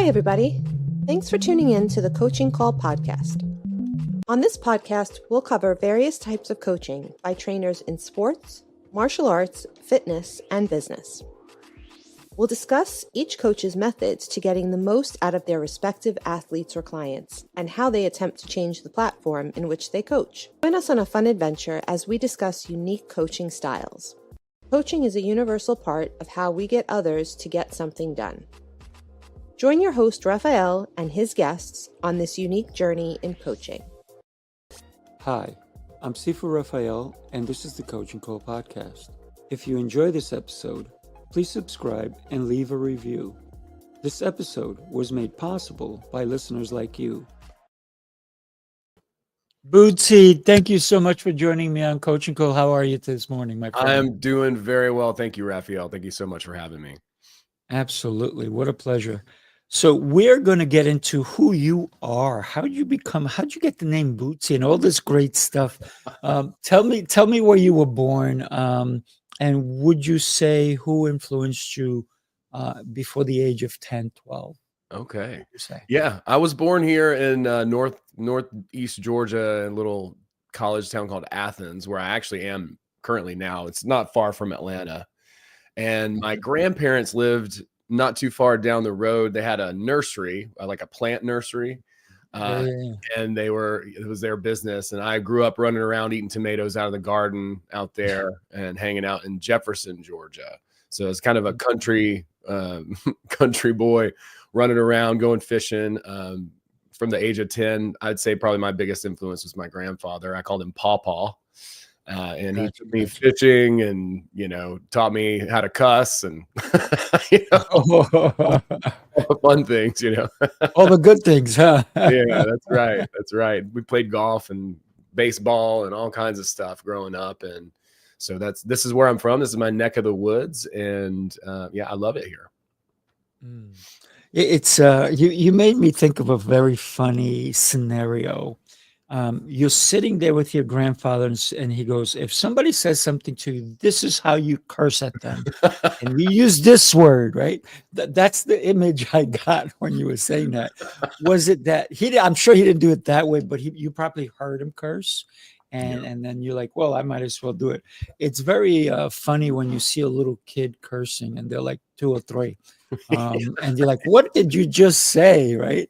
everybody. Thanks for tuning in to the Coaching Call podcast. On this podcast, we'll cover various types of coaching by trainers in sports, martial arts, fitness, and business. We'll discuss each coach's methods to getting the most out of their respective athletes or clients and how they attempt to change the platform in which they coach. Join us on a fun adventure as we discuss unique coaching styles. Coaching is a universal part of how we get others to get something done. Join your host, Rafael, and his guests on this unique journey in coaching. Hi, I'm Sifu Rafael, and this is the Coaching Call podcast. If you enjoy this episode, please subscribe and leave a review. This episode was made possible by listeners like you. Bootsy, thank you so much for joining me on Coaching Call. How are you this morning, my friend? I'm doing very well. Thank you, Rafael. Thank you so much for having me. Absolutely. What a pleasure. So we're going to get into who you are. How'd you get the name Bootsy and all this great stuff? Tell me where you were born. And would you say who influenced you before the age of 10, 12? Okay. Yeah, I was born here in northeast Georgia, in a little college town called Athens, where I actually am currently now. It's not far from Atlanta. And my grandparents lived not too far down the road. They had a nursery, like a plant nursery. And it was their business. And I grew up running around eating tomatoes out of the garden out there and hanging out in Jefferson, Georgia. So it's kind of a country boy running around, going fishing. From the age of 10, I'd say probably my biggest influence was my grandfather. I called him Pawpaw. And he took me fishing and, taught me how to cuss and, all the fun things, All the good things, huh? Yeah, that's right. That's right. We played golf and baseball and all kinds of stuff growing up. And so this is where I'm from. This is my neck of the woods. And I love it here. It's you made me think of a very funny scenario. You're sitting there with your grandfather and he goes, if somebody says something to you, this is how you curse at them. And you use this word, right? That's the image I got when you were saying that. Was it that I'm sure he didn't do it that way, but you probably heard him curse. And then you're like, well, I might as well do it. It's very funny when you see a little kid cursing and they're like 2 or 3. And you're like, what did you just say, right?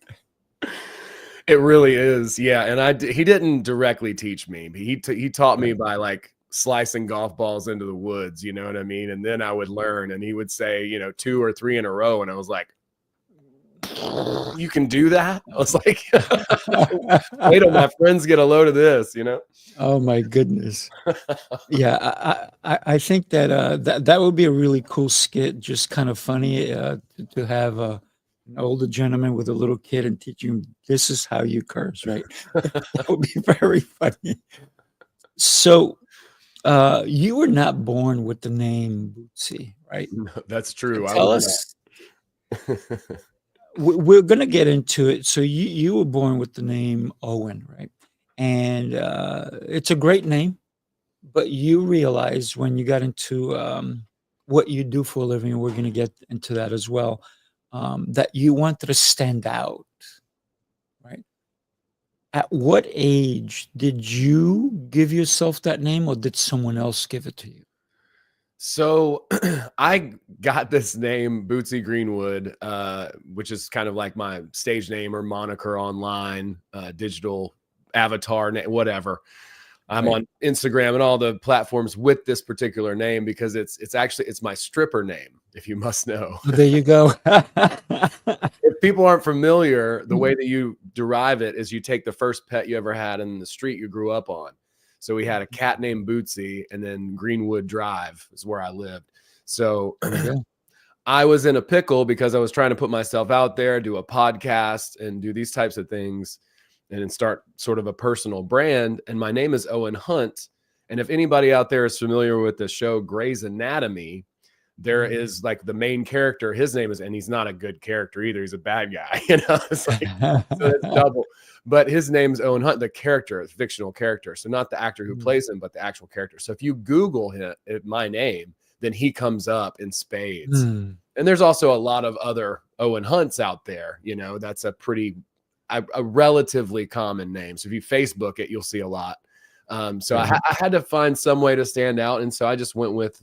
It really is. Yeah. And he didn't directly teach me, but he taught me by like slicing golf balls into the woods, you know what I mean? And then I would learn and he would say, 2 or 3 in a row. And I was like, you can do that? I was like, wait till my friends get a load of this, Oh my goodness. Yeah. I think that would be a really cool skit. Just kind of funny to have an older gentleman with a little kid and teaching him this is how you curse, right? That would be very funny. So you were not born with the name Bootsy, right? No, that's true. Tell us. We're going to get into it. So you were born with the name Owen, right? And it's a great name, but you realized when you got into what you do for a living, and we're going to get into that as well, that you wanted to stand out, right? At what age did you give yourself that name, or did someone else give it to you? So I got this name, Bootsy Greenwood, which is kind of like my stage name or moniker online, digital avatar, whatever. I'm on Instagram and all the platforms with this particular name because it's my stripper name, if you must know. There you go. If people aren't familiar, the way that you derive it is you take the first pet you ever had in the street you grew up on. So we had a cat named Bootsy, and then Greenwood Drive is where I lived. So I was in a pickle because I was trying to put myself out there, do a podcast and do these types of things and then start sort of a personal brand. And my name is Owen Hunt. And if anybody out there is familiar with the show Grey's Anatomy, there is like the main character, his name is, and he's not a good character either. He's a bad guy, It's like, so it's double. But his name's Owen Hunt, the character, the fictional character. So not the actor who plays him, but the actual character. So if you Google my name, then he comes up in spades. And there's also a lot of other Owen Hunt's out there. That's a relatively common name. So if you Facebook it, you'll see a lot. So I had to find some way to stand out, and so I just went with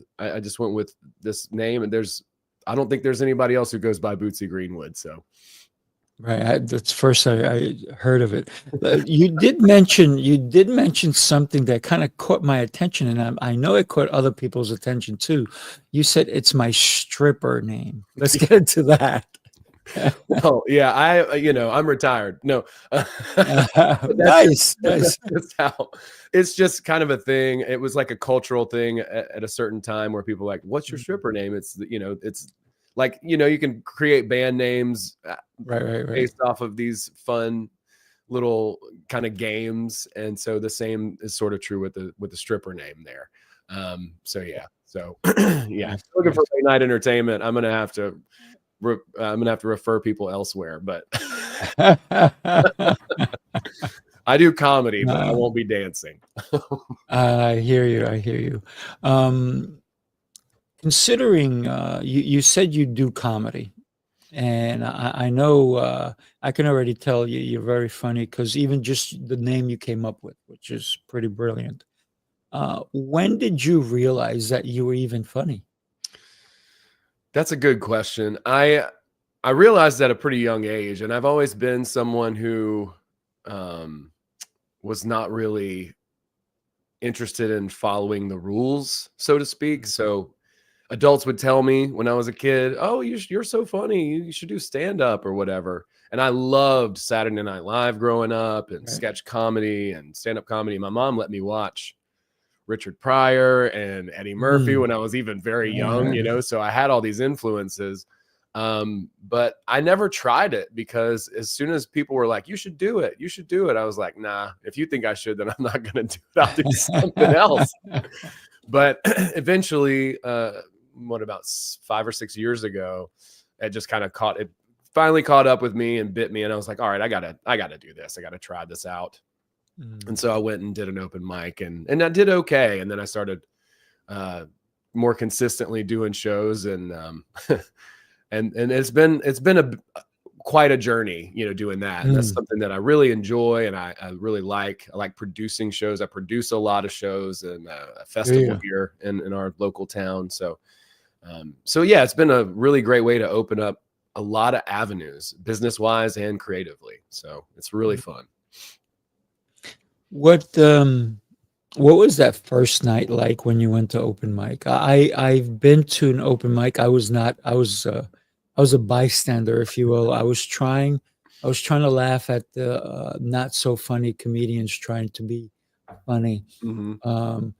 this name. And I don't think there's anybody else who goes by Bootsy Greenwood. So. Right. That's first I heard of it. You did mention something that kind of caught my attention, and I know it caught other people's attention too. You said it's my stripper name. Let's get into that. Oh yeah, I'm retired. No, nice. That's how. It's just kind of a thing. It was like a cultural thing at a certain time where people were like, "What's your stripper name?" It's it's like you can create band names right based off of these fun little kind of games, and so the same is sort of true with the stripper name there. So yeah, looking for late night entertainment. I'm gonna have to refer people elsewhere, but I do comedy, but I won't be dancing. I hear you. Considering you said you do comedy, and I know I can already tell you're very funny, because even just the name you came up with, which is pretty brilliant. When did you realize that you were even funny? That's a good question. I realized at a pretty young age, and I've always been someone who was not really interested in following the rules, so to speak. So adults would tell me when I was a kid, "Oh, you're so funny. You should do stand-up or whatever." And I loved Saturday Night Live growing up, and sketch comedy and stand-up comedy. My mom let me watch Richard Pryor and Eddie Murphy when I was even very young, so I had all these influences. But I never tried it, because as soon as people were like, you should do it, I was like, nah, if you think I should, then I'm not going to do it. I'll do something else. But eventually, about 5 or 6 years ago, it just kind of finally caught up with me and bit me. And I was like, all right, I gotta do this. I gotta try this out. And so I went and did an open mic, and I did okay. And then I started more consistently doing shows, and and it's been quite a journey, doing that. And that's something that I really enjoy, and I really like. I like producing shows. I produce a lot of shows and a festival here in our local town. So yeah, it's been a really great way to open up a lot of avenues, business wise and creatively. So it's really fun. What was that first night like when you went to open mic? I've been to an open mic. I was a bystander, if you will. I was trying to laugh at the not so funny comedians trying to be funny. And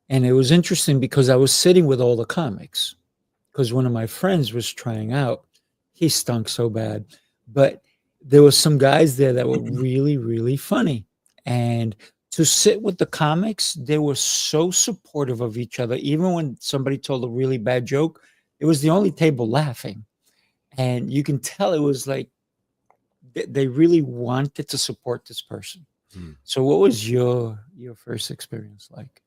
it was interesting because I was sitting with all the comics, because one of my friends was trying out. He stunk so bad, but there were some guys there that were really, really funny. And to sit with the comics, they were so supportive of each other. Even when somebody told a really bad joke, it was the only table laughing. And you can tell it was like they really wanted to support this person. So what was your first experience like?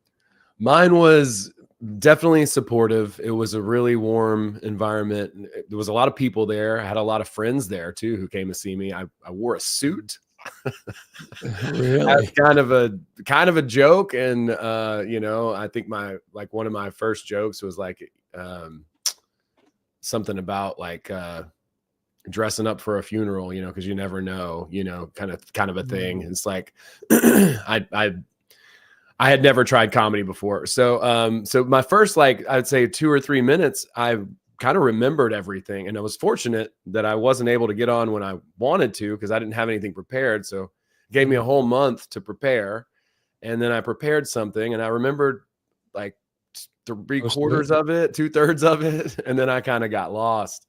Mine was definitely supportive. It was a really warm environment. There was a lot of people there. I had a lot of friends there too who came to see me. I wore a suit. Really? That's kind of a joke. And I think one of my first jokes was like something about like dressing up for a funeral, because you never know, kind of a thing. It's like I had never tried comedy before. So my first, I'd say 2 or 3 minutes, I kind of remembered everything. And I was fortunate that I wasn't able to get on when I wanted to, because I didn't have anything prepared. So it gave me a whole month to prepare. And then I prepared something, and I remembered like 3/4 of it, 2/3 of it. And then I kind of got lost.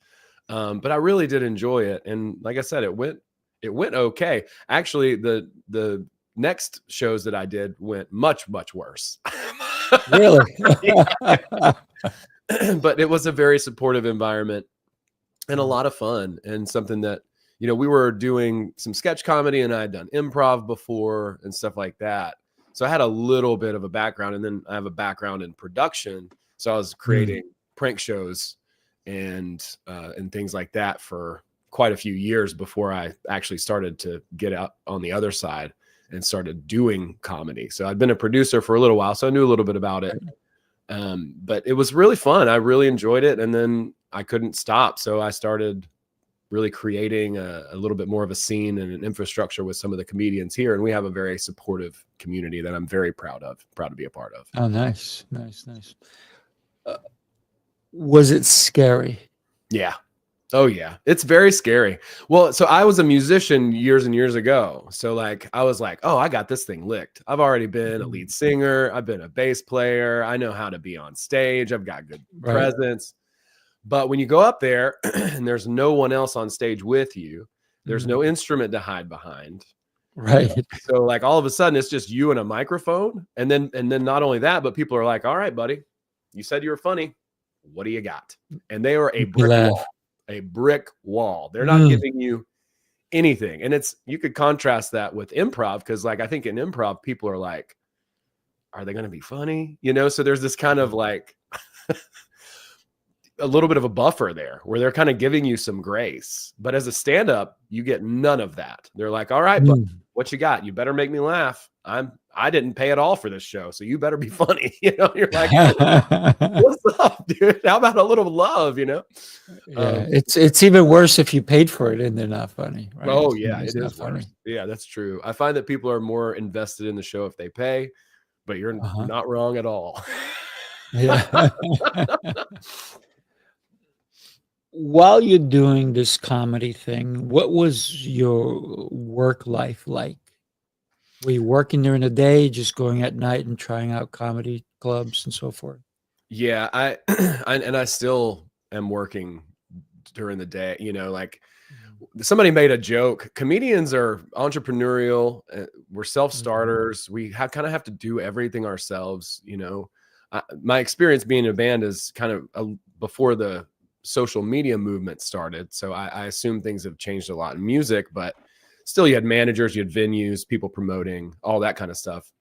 But I really did enjoy it. And like I said, it went okay. Actually, the next shows that I did went much, much worse. Really? But it was a very supportive environment and a lot of fun, and something that, we were doing some sketch comedy, and I had done improv before and stuff like that. So I had a little bit of a background, and then I have a background in production. So I was creating prank shows and things like that for quite a few years before I actually started to get out on the other side and started doing comedy. So I'd been a producer for a little while, so I knew a little bit about it. But it was really fun. I really enjoyed it. And then I couldn't stop. So I started really creating a little bit more of a scene and an infrastructure with some of the comedians here. And we have a very supportive community that I'm very proud to be a part of. Oh, nice. Was it scary? Yeah. Oh yeah. It's very scary. Well, so I was a musician years and years ago. So like, I was like, oh, I got this thing licked. I've already been a lead singer. I've been a bass player. I know how to be on stage. I've got good presence. But when you go up there and there's no one else on stage with you, there's no instrument to hide behind. Right. So like all of a sudden it's just you and a microphone. And then not only that, but people are like, all right, buddy, you said you were funny. What do you got? And they are a brick wall. They're not giving you anything. And you could contrast that with improv. Cause like, I think in improv, people are like, are they going to be funny? You know? So there's this kind of like a little bit of a buffer there where they're kind of giving you some grace, but as a stand-up, you get none of that. They're like, all right, but what you got? You better make me laugh. I didn't pay at all for this show, so you better be funny. You know, you're like, what's up, dude? How about a little love? You know, it's even worse if you paid for it and they're not funny. Right? Oh yeah, it is funny. Yeah, that's true. I find that people are more invested in the show if they pay, but you're not wrong at all. Yeah. While you're doing this comedy thing, what was your work life like? Were you working during the day, just going at night and trying out comedy clubs and so forth? Yeah, I still am working during the day. You know, like somebody made a joke. Comedians are entrepreneurial. We're self-starters. We kind of have to do everything ourselves. You know, my experience being in a band is kind of before the social media movement started. So I assume things have changed a lot in music, but still you had managers, you had venues, people promoting, all that kind of stuff.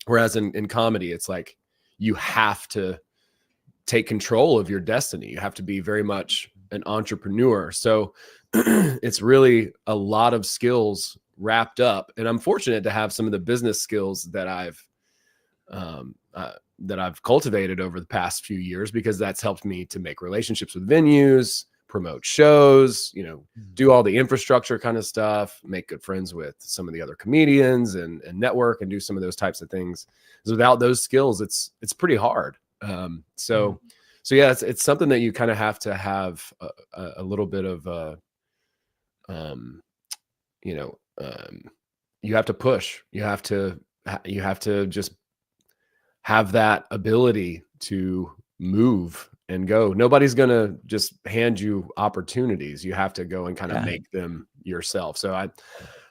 Whereas in comedy, it's like you have to take control of your destiny. You have to be very much an entrepreneur. So it's really a lot of skills wrapped up. And I'm fortunate to have some of the business skills that I've cultivated over the past few years, because that's helped me to make relationships with venues, promote shows, you know, do all the infrastructure kind of stuff, make good friends with some of the other comedians and network and do some of those types of things. Because without those skills, it's pretty hard. So yeah, it's something that you kind of have to have a little bit of, you have to push, you have to just have that ability to move and go. Nobody's going to just hand you opportunities. You have to go and kind of make them yourself. So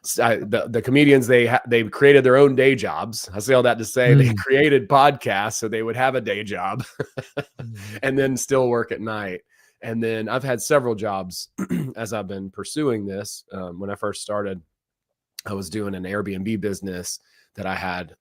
the comedians, they created their own day jobs. I say all that to say they created podcasts so they would have a day job and then still work at night. And then I've had several jobs as I've been pursuing this. When I first started, I was doing an Airbnb business that I had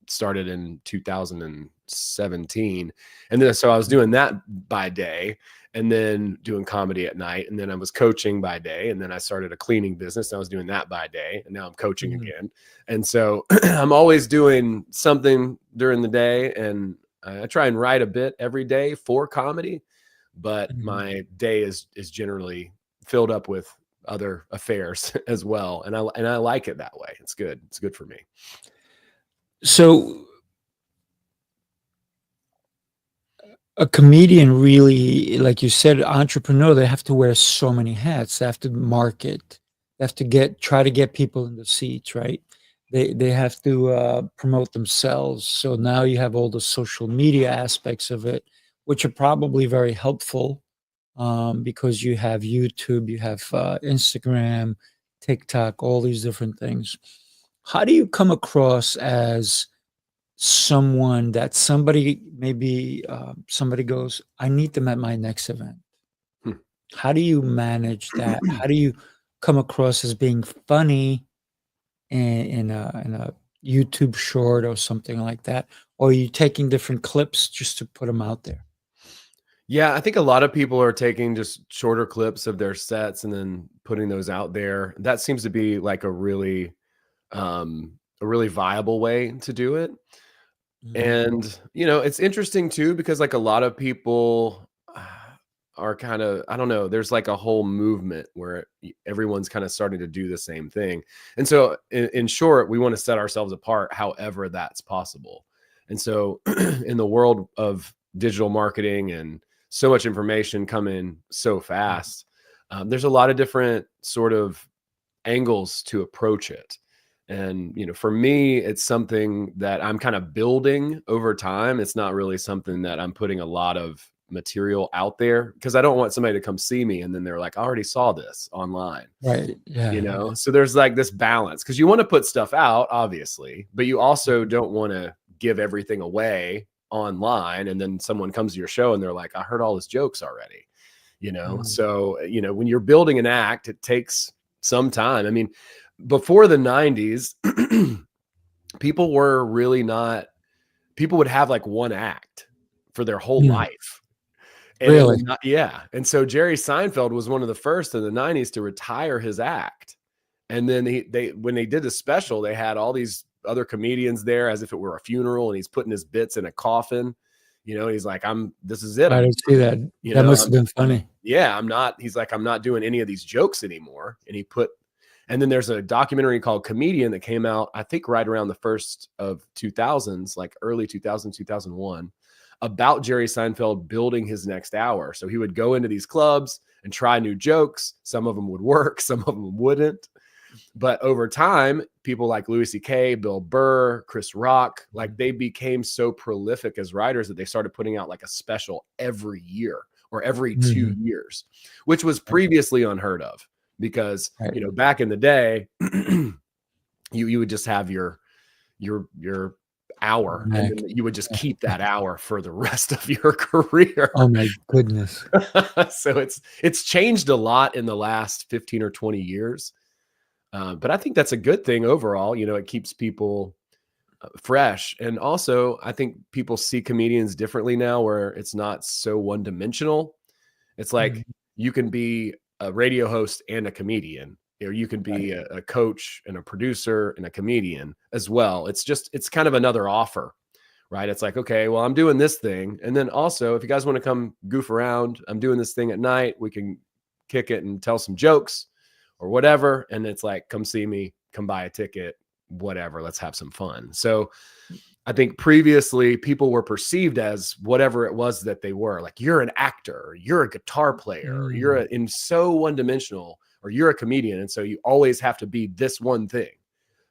started in 2017. And then, so I was doing that by day and then doing comedy at night. And then I was coaching by day. And then I started a cleaning business. And I was doing that by day. And now I'm coaching again. And so I'm always doing something during the day. And I try and write a bit every day for comedy, but my day is generally filled up with other affairs as well. And I like it that way. It's good. It's good for me. So a comedian really, like you said, entrepreneur, they have to wear so many hats. They have to market. They have to try to get people in the seats, right? They have to promote themselves. So now you have all the social media aspects of it, which are probably very helpful because you have YouTube, you have Instagram, TikTok, all these different things. How do you come across as someone that somebody goes, I need them at my next event? How do you manage that? How do you come across as being funny in a YouTube short or something like that? Or are you taking different clips just to put them out there? Yeah, I think a lot of people are taking just shorter clips of their sets and then putting those out there. That seems to be like a really viable way to do it. Mhm. And, it's interesting too, because like a lot of people are kind of, I don't know, there's like a whole movement where everyone's kind of starting to do the same thing. And so in short, we want to set ourselves apart however that's possible. And so in the world of digital marketing and so much information coming so fast, there's a lot of different sort of angles to approach it. And, for me, it's something that I'm kind of building over time. It's not really something that I'm putting a lot of material out there because I don't want somebody to come see me and then they're like, I already saw this online, Right. Yeah. So there's like this balance because you want to put stuff out, obviously, but you also don't want to give everything away online. And then someone comes to your show and they're like, I heard all his jokes already, Mm. So, when you're building an act, it takes some time. I mean, before the 90s, people were really not, people would have like one act for their whole Mm. life. And it Really? would not, yeah. And so Jerry Seinfeld was one of the first in the 90s to retire his act. And then when they did the special, they had all these other comedians there as if it were a funeral, and he's putting his bits in a coffin. He's like, this is it. I didn't see that. That must have been funny. Yeah, he's like, I'm not doing any of these jokes anymore. And then there's a documentary called Comedian that came out, I think right around the first of 2000s, like early 2000, 2001, about Jerry Seinfeld building his next hour. So he would go into these clubs and try new jokes. Some of them would work, some of them wouldn't. But over time, people like Louis C.K., Bill Burr, Chris Rock, like they became so prolific as writers that they started putting out like a special every year or every 2 Mhm. years, which was previously unheard of because, Right. back in the day, you would just have your hour and then you would just keep that hour for the rest of your career. Oh my goodness. So it's changed a lot in the last 15 or 20 years. But I think that's a good thing overall. It keeps people fresh. And also, I think people see comedians differently now where it's not so one dimensional. It's like Mhm. you can be a radio host and a comedian, or you can be a coach and a producer and a comedian as well. It's kind of another offer, right? It's like, okay, well, I'm doing this thing. And then also, if you guys want to come goof around, I'm doing this thing at night. We can kick it and tell some jokes or whatever. And it's like, come see me, come buy a ticket, whatever. Let's have some fun. So I think previously people were perceived as whatever it was that they were. Like, you're an actor, or you're a guitar player, or you're Mm. in so one dimensional, or you're a comedian. And so you always have to be this one thing.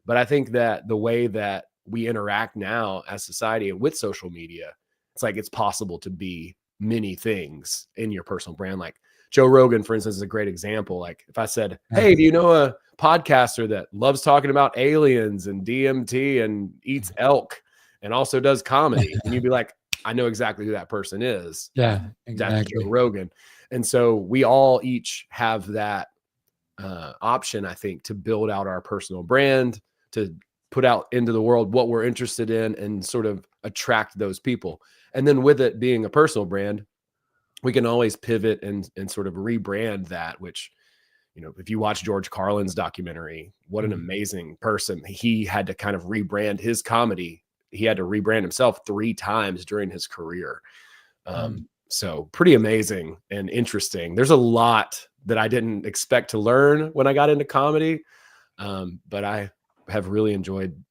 But I think that the way that we interact now as society and with social media, it's like it's possible to be many things in your personal brand. Like Joe Rogan, for instance, is a great example. Like if I said, hey, do you know a podcaster that loves talking about aliens and DMT and eats elk and also does comedy? And you'd be like, I know exactly who that person is. Yeah, That's Joe exactly. Rogan. And so we all each have that option, I think, to build out our personal brand, to put out into the world what we're interested in and sort of attract those people. And then with it being a personal brand, we can always pivot and sort of rebrand that, which, if you watch George Carlin's documentary, what an Mhm. amazing person. He had to kind of rebrand his comedy. He had to rebrand himself 3 times during his career. Mm. So pretty amazing and interesting. There's a lot that I didn't expect to learn when I got into comedy. But I have really enjoyed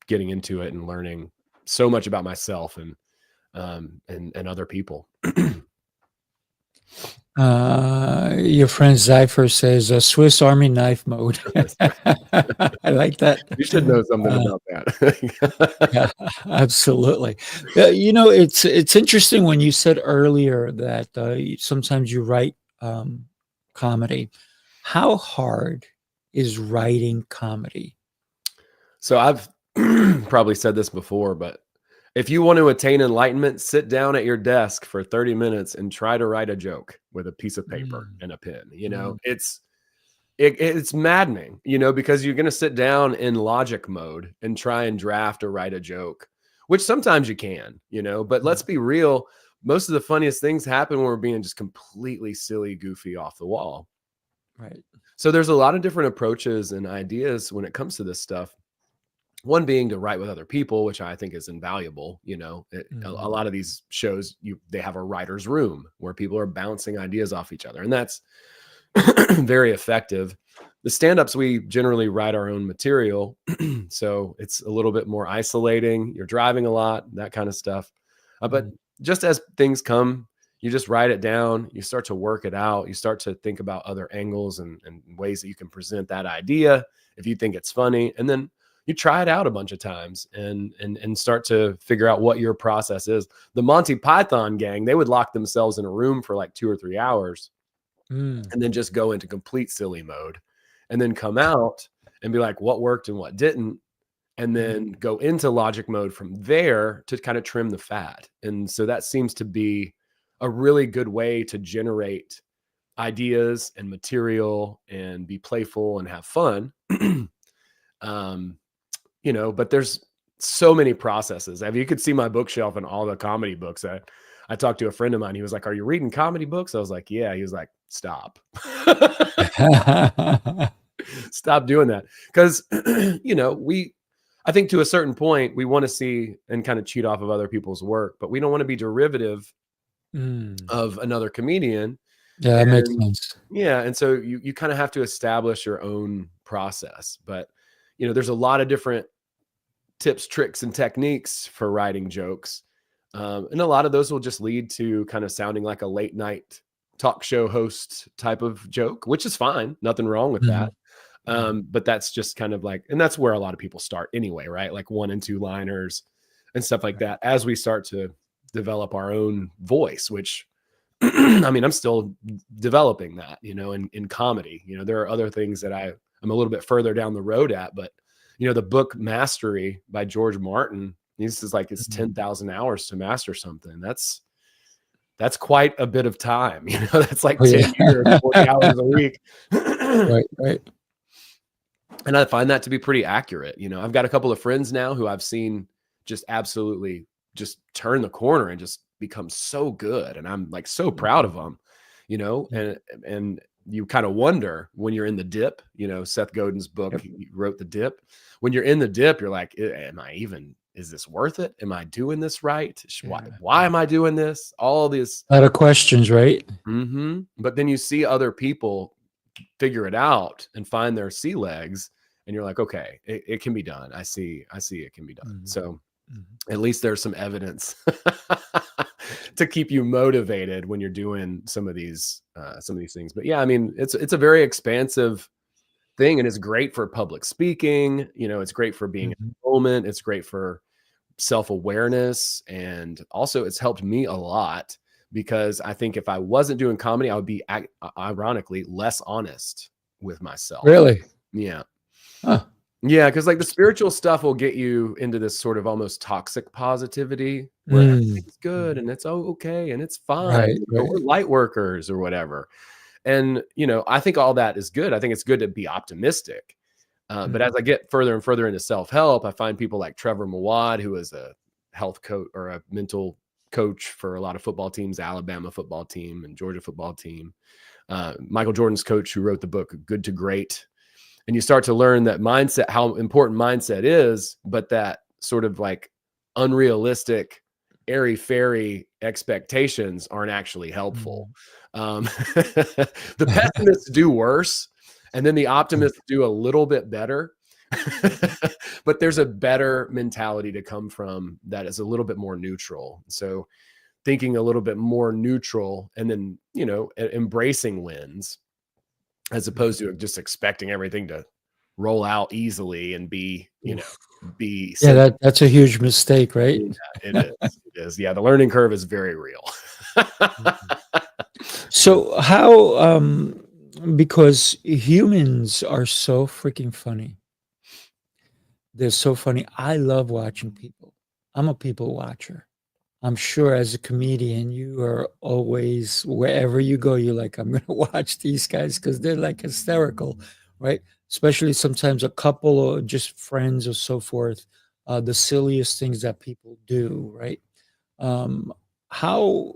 getting into it and learning so much about myself and other people. Your friend Zypher says Swiss Army knife mode. I like that. You should know something about that. Yeah, absolutely. It's interesting when you said earlier that sometimes you write comedy. How hard is writing comedy? So I've probably said this before, but if you want to attain enlightenment, sit down at your desk for 30 minutes and try to write a joke with a piece of paper Mm. and a pen. Mm. It's maddening, because you're going to sit down in logic mode and try and draft or write a joke, which sometimes you can, but let's be real. most of the funniest things happen when we're being just completely silly, goofy, off the wall. Right. So there's a lot of different approaches and ideas when it comes to this stuff. One being to write with other people, which I think is invaluable. You know, a lot of these shows, they have a writer's room where people are bouncing ideas off each other, and that's very effective. The stand-ups, we generally write our own material, so it's a little bit more isolating. You're driving a lot, that kind of stuff. But just as things come, you just write it down. You start to work it out. You start to think about other angles and ways that you can present that idea if you think it's funny, and then you try it out a bunch of times and start to figure out what your process is. The Monty Python gang, they would lock themselves in a room for like 2 or 3 hours and then just go into complete silly mode and then come out and be like, what worked and what didn't, and then go into logic mode from there to kind of trim the fat. And so that seems to be a really good way to generate ideas and material and be playful and have fun. You know, but there's so many processes. I mean, you could see my bookshelf and all the comedy books. I talked to a friend of mine. He was like, "Are you reading comedy books?" I was like, "Yeah." He was like, "Stop." Stop doing that. Because, you know, I think to a certain point, we want to see and kind of cheat off of other people's work, but we don't want to be derivative of another comedian. Yeah, that makes sense. Yeah. And so you kind of have to establish your own process. But, you know, there's a lot of different tips, tricks, and techniques for writing jokes. And a lot of those will just lead to kind of sounding like a late night talk show host type of joke, which is fine. Nothing wrong with that. But that's just kind of like, and that's where a lot of people start anyway, right? Like 1 and 2 liners and stuff like that. As we start to develop our own voice, which I mean, I'm still developing that, you know, in comedy. You know, there are other things that I'm a little bit further down the road at, but you know, the book Mastery by George Martin, this is like it's 10,000 hours to master something. That's quite a bit of time. You know, that's like 10 years, 40 hours a week. Right. And I find that to be pretty accurate. You know, I've got a couple of friends now who I've seen just absolutely just turn the corner and just become so good. And I'm like so proud of them, you know, and you kind of wonder when you're in the dip, you know, Seth Godin's book, he wrote The Dip. When you're in the dip, you're like, is this worth it? Am I doing this right? Why am I doing this? All these a lot of questions, right? But then you see other people figure it out and find their sea legs, and you're like, okay, it can be done. I see it can be done. So at least there's some evidence to keep you motivated when you're doing some of these things. But yeah, I mean, it's a very expansive thing, and it's great for public speaking. You know, it's great for being in the moment. It's great for self-awareness, and also it's helped me a lot because I think if I wasn't doing comedy, I would be ironically less honest with myself. Really? Yeah. Huh. Yeah, because like the spiritual stuff will get you into this sort of almost toxic positivity where everything's good and it's okay and it's fine. Right, You know, we're light workers or whatever. And, you know, I think all that is good. I think it's good to be optimistic. But as I get further and further into self-help, I find people like Trevor Mawad, who is a health coach or a mental coach for a lot of football teams, Alabama football team and Georgia football team. Michael Jordan's coach who wrote the book Good to Great. And you start to learn that mindset, how important mindset is, but that sort of like unrealistic, airy-fairy expectations aren't actually helpful. The pessimists do worse, and then the optimists do a little bit better. But there's a better mentality to come from that is a little bit more neutral. So thinking a little bit more neutral and then, you know, embracing wins, as opposed to just expecting everything to roll out easily and be, you know, that's a huge mistake, right? Yeah, it is. Yeah, the learning curve is very real. So how, because humans are so freaking funny. They're so funny. I love watching people. I'm a people watcher. I'm sure as a comedian, you are always, wherever you go, you're like, I'm going to watch these guys because they're like hysterical, right? Especially sometimes a couple or just friends or so forth, the silliest things that people do, right? how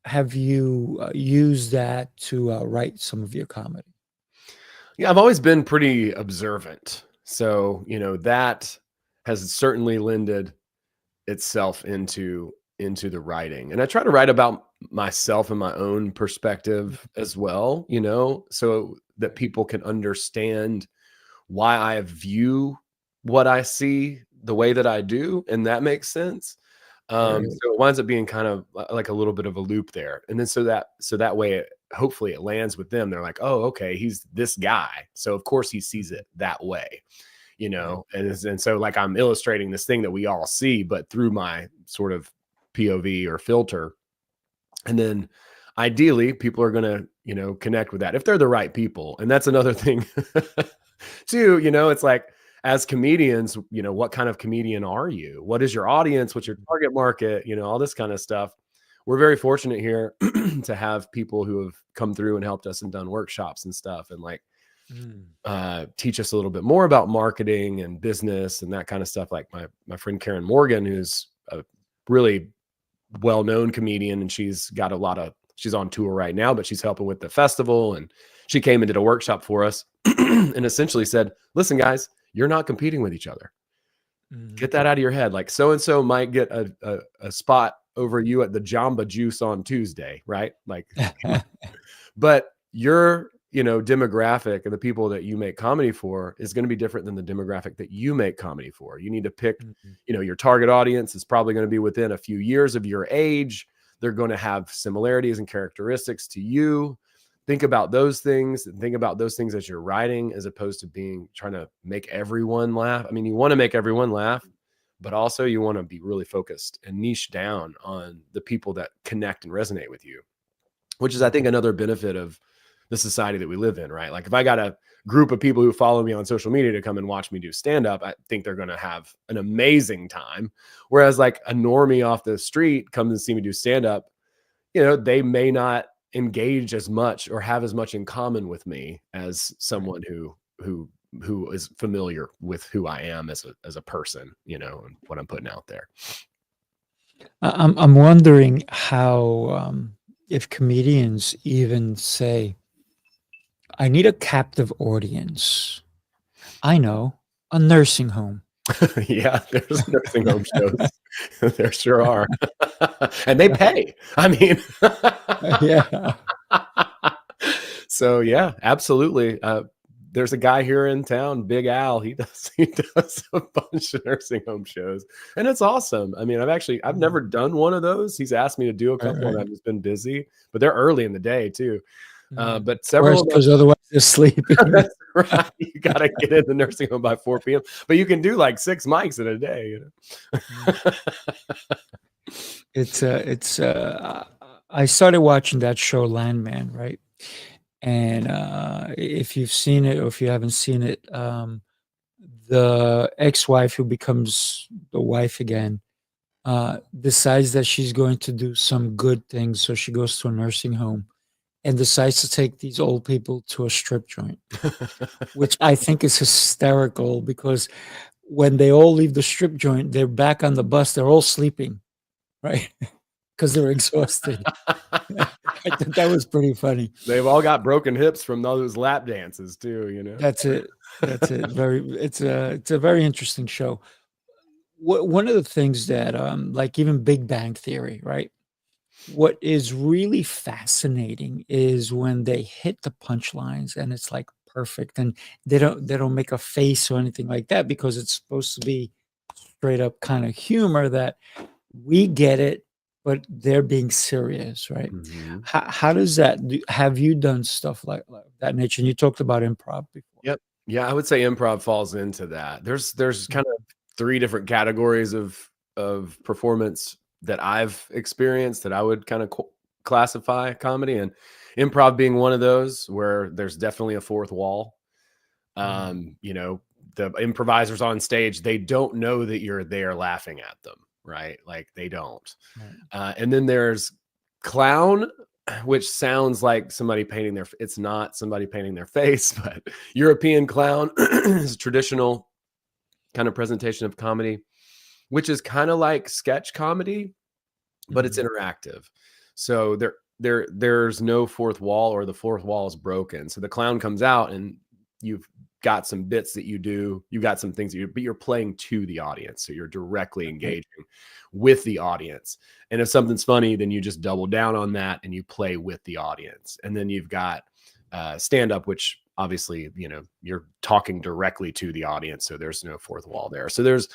have you used that to write some of your comedy? Yeah, I've always been pretty observant. So, that has certainly lended itself into the writing. And I try to write about myself and my own perspective as well, so that people can understand why I view what I see the way that I do, and that makes sense. Right. So it winds up being kind of like a little bit of a loop there. And then so that way hopefully it lands with them. They're like, oh, okay, he's this guy. So of course he sees it that way, and so like I'm illustrating this thing that we all see, but through my sort of POV or filter. And then ideally people are going to, connect with that if they're the right people. And that's another thing too, it's like, as comedians, what kind of comedian are you? What is your audience? What's your target market? All this kind of stuff. We're very fortunate here to have people who have come through and helped us and done workshops and stuff, and like teach us a little bit more about marketing and business and that kind of stuff. Like my friend Karen Morgan, who's a really well-known comedian, and she's on tour right now, but she's helping with the festival. And she came and did a workshop for us and essentially said, listen, guys, you're not competing with each other. Get that out of your head. Like so-and-so might get a spot over you at the Jamba Juice on Tuesday, right? Like, but your, demographic and the people that you make comedy for is going to be different than the demographic that you make comedy for. You need to pick, your target audience is probably going to be within a few years of your age. They're going to have similarities and characteristics to you. Think about those things, and think about those things as you're writing, as opposed to trying to make everyone laugh. I mean, you want to make everyone laugh, but also you want to be really focused and niche down on the people that connect and resonate with you, which is, I think, another benefit of the society that we live in, right? Like if I got a group of people who follow me on social media to come and watch me do stand-up, I think they're going to have an amazing time. Whereas like a normie off the street comes and see me do stand-up, they may not engage as much or have as much in common with me as someone who is familiar with who I am as a person, and what I'm putting out there. I'm wondering how if comedians even say, I need a captive audience. I know, a nursing home. Yeah, there's nursing home shows. There sure are. And they pay. I mean, Yeah. So yeah, absolutely. There's a guy here in town, Big Al. He does a bunch of nursing home shows, and it's awesome. I mean, I've never done one of those. He's asked me to do a couple, and I've just been busy. But they're early in the day too. But several, because otherwise they're sleeping. That's right. You got to get in the nursing home by 4 p.m. But you can do like 6 mics in a day. I started watching that show Landman, right? And if you've seen it or if you haven't seen it, the ex-wife who becomes the wife again decides that she's going to do some good things. So she goes to a nursing home and decides to take these old people to a strip joint, which I think is hysterical because when they all leave the strip joint, they're back on the bus. They're all sleeping, right? Because they're exhausted. I thought that was pretty funny. They've all got broken hips from those lap dances too, That's it. It's a very interesting show. One of the things that like even Big Bang Theory, right? What is really fascinating is when they hit the punchlines and it's like perfect, and they don't make a face or anything like that because it's supposed to be straight up kind of humor that we get it, but they're being serious, right? Mm-hmm. How does that have you done stuff like that nature? And you talked about improv before. Yep. Yeah, I would say improv falls into that. There's kind of 3 different categories of performance that I've experienced that I would kind of classify comedy, and improv being one of those where there's definitely a fourth wall. The improvisers on stage, they don't know that you're there laughing at them, right? Like they don't. Right. And then there's clown, which sounds like somebody painting it's not somebody painting their face, but European clown is a traditional kind of presentation of comedy, which is kind of like sketch comedy, but it's interactive. So there's no fourth wall, or the fourth wall is broken. So the clown comes out and you've got some bits that you do, you've got some things but you're playing to the audience. So you're directly engaging with the audience. And if something's funny, then you just double down on that and you play with the audience. And then you've got stand up, which obviously, you're talking directly to the audience. So there's no fourth wall there. So there's,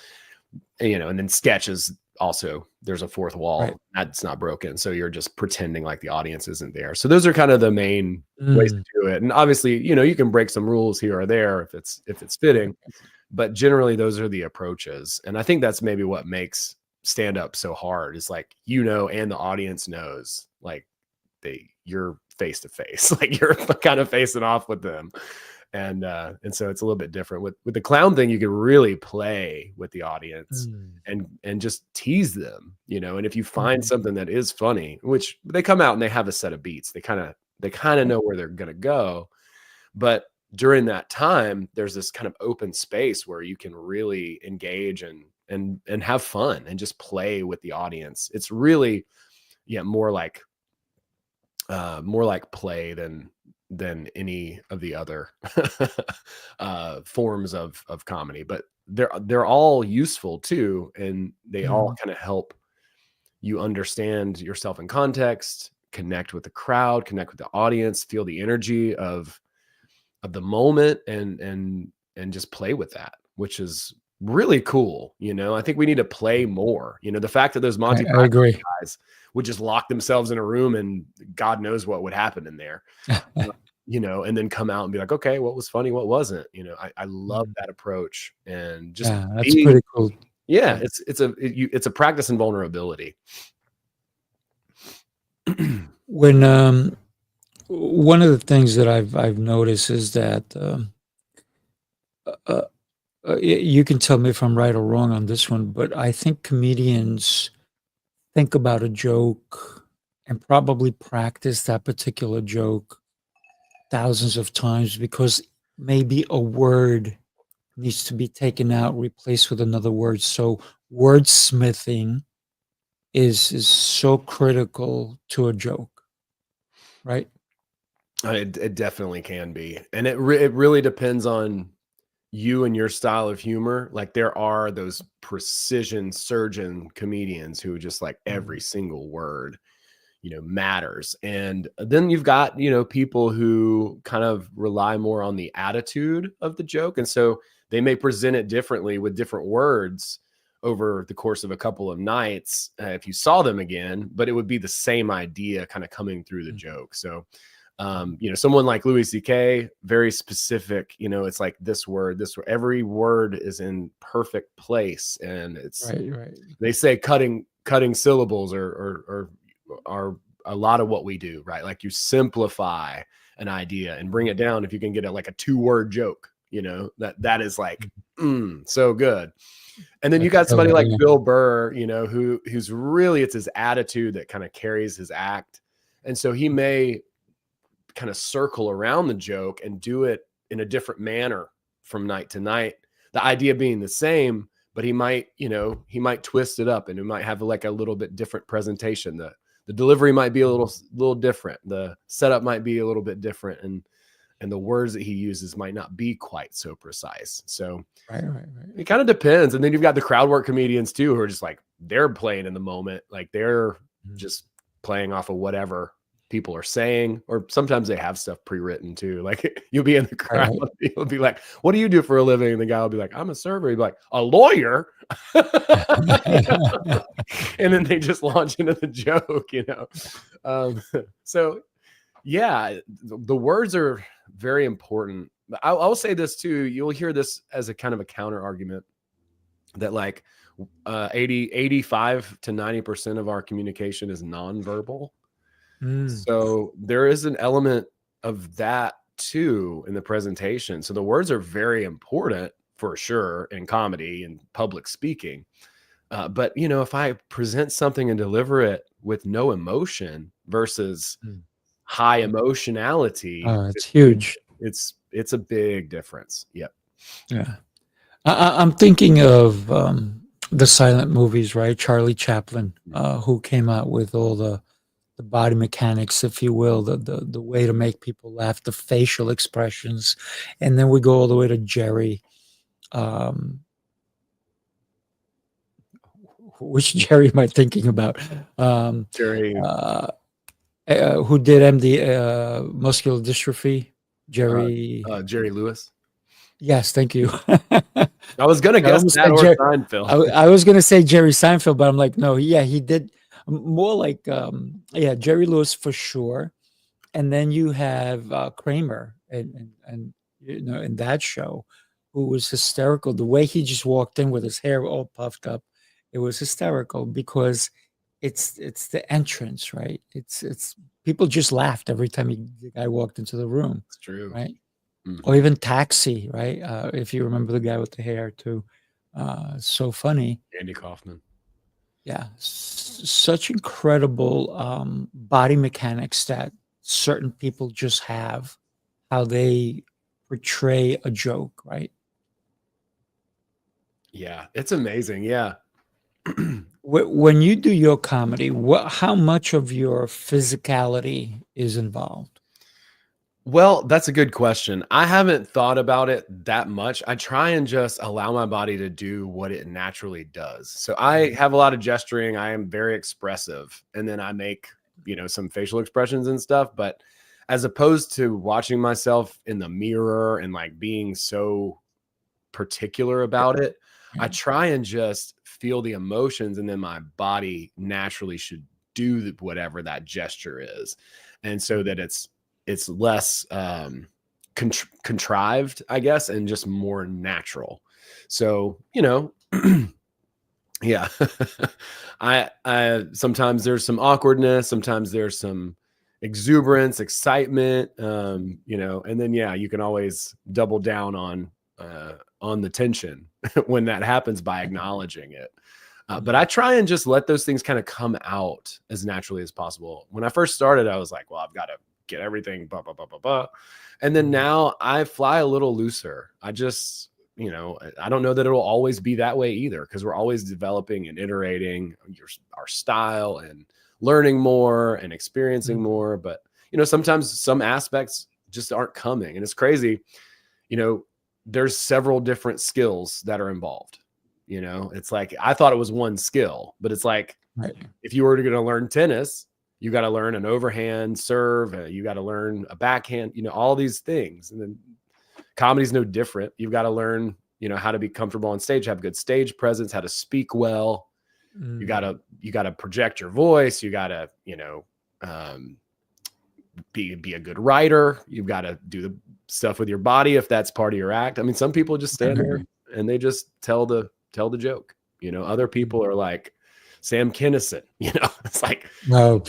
and then sketches also, there's a fourth wall that's not broken. So you're just pretending like the audience isn't there. So those are kind of the main ways to do it. And obviously, you can break some rules here or there if it's fitting, but generally those are the approaches. And I think that's maybe what makes stand up so hard, is like, and the audience knows, like you're face to face, like you're kind of facing off with them. And so it's a little bit different with the clown thing. You can really play with the audience and just tease them, and if you find something that is funny, which they come out and they have a set of beats, they kind of know where they're going to go. But during that time, there's this kind of open space where you can really engage and have fun and just play with the audience. It's really, more like play than any of the other forms of comedy, but they're all useful too. And they all kind of help you understand yourself in context, connect with the crowd, connect with the audience, feel the energy of the moment, and just play with that, which is really cool. I think we need to play more. The fact that those Monty I agree. guys would just lock themselves in a room and God knows what would happen in there. And then come out and be like, okay, what was funny, what wasn't? I love that approach. And just that's pretty cool. Yeah, it's a practice in vulnerability. When one of the things that I've noticed is that you can tell me if I'm right or wrong on this one, but I think comedians think about a joke and probably practice that particular joke thousands of times, because maybe a word needs to be taken out, replaced with another word. So wordsmithing is so critical to a joke, right? It definitely can be. And it really depends on you and your style of humor. Like there are those precision surgeon comedians who just like every single word matters. And then you've got, people who kind of rely more on the attitude of the joke. And so they may present it differently with different words over the course of a couple of nights if you saw them again, but it would be the same idea kind of coming through the joke. So, someone like Louis C.K., very specific, it's like this word, every word is in perfect place. And it's, right. They say cutting syllables are a lot of what we do, right? Like you simplify an idea and bring it down. If you can get like a 2-word joke, that is like, so good. And then you got somebody like Bill Burr, who's really, it's his attitude that kind of carries his act. And so he may kind of circle around the joke and do it in a different manner from night to night. The idea being the same, but he might twist it up, and it might have like a little bit different presentation. The delivery might be a little different. The setup might be a little bit different. And the words that he uses might not be quite so precise. So right. It kind of depends. And then you've got the crowd work comedians too, who are just like, they're playing in the moment. Like they're just playing off of whatever people are saying, or sometimes they have stuff pre-written too. Like you'll be in the crowd, you'll be like, what do you do for a living? And the guy will be like, I'm a server. He'll be like, a lawyer. And then they just launch into the joke, So yeah, the words are very important. I'll say this too. You'll hear this as a kind of a counter argument that like 85 to 90% of our communication is nonverbal. So there is an element of that too in the presentation. So the words are very important for sure in comedy and public speaking. But if I present something and deliver it with no emotion versus high emotionality, it's huge. It's a big difference. Yep. Yeah. I'm thinking of the silent movies, right? Charlie Chaplin, who came out with all the body mechanics, if you will, the way to make people laugh, the facial expressions, and then we go all the way to Jerry. Which Jerry am I thinking about? Jerry, Who did MD muscular dystrophy? Jerry. Jerry Lewis. Yes, thank you. I was gonna guess almost that said or Jer- Seinfeld. I was gonna say Jerry Seinfeld, but I'm like, no, yeah, he did more like Jerry Lewis for sure. And then you have Kramer and you know in that show, who was hysterical. The way he just walked in with his hair all puffed up, it was hysterical because it's the entrance, right? It's people just laughed every time the guy walked into the room, It's true. right? Mhm. Or even Taxi, right? If you remember the guy with the hair too, so funny. Andy Kaufman. Yeah, such incredible body mechanics that certain people just have, how they portray a joke, right? Yeah, it's amazing. Yeah. When you do your comedy, how much of your physicality is involved? Well, that's a good question. I haven't thought about it that much. I try and just allow my body to do what it naturally does. So I have a lot of gesturing. I am very expressive. And then I make, some facial expressions and stuff. But as opposed to watching myself in the mirror and like being so particular about it, I try and just feel the emotions, and then my body naturally should do whatever that gesture is. And so that it's less contrived, I guess, and just more natural. So, yeah, I sometimes there's some awkwardness, sometimes there's some exuberance, excitement, and then, yeah, you can always double down on the tension when that happens by acknowledging it. But I try and just let those things kind of come out as naturally as possible. When I first started, I was like, well, I've got to get everything, blah, blah, blah, blah, blah. And then now I fly a little looser. I just, I don't know that it'll always be that way either, because we're always developing and iterating our style and learning more and experiencing more. But, sometimes some aspects just aren't coming. And it's crazy. There's several different skills that are involved. It's like, I thought it was one skill, but it's like, if you were going to learn tennis, you got to learn an overhand serve. You got to learn a backhand, all these things. And then comedy's no different. You've got to learn, how to be comfortable on stage, have good stage presence, how to speak well. You got to project your voice. You got to, be a good writer. You've got to do the stuff with your body if that's part of your act. I mean, some people just stand there and they just tell the joke. Other people are like Sam Kinison. It's like, No,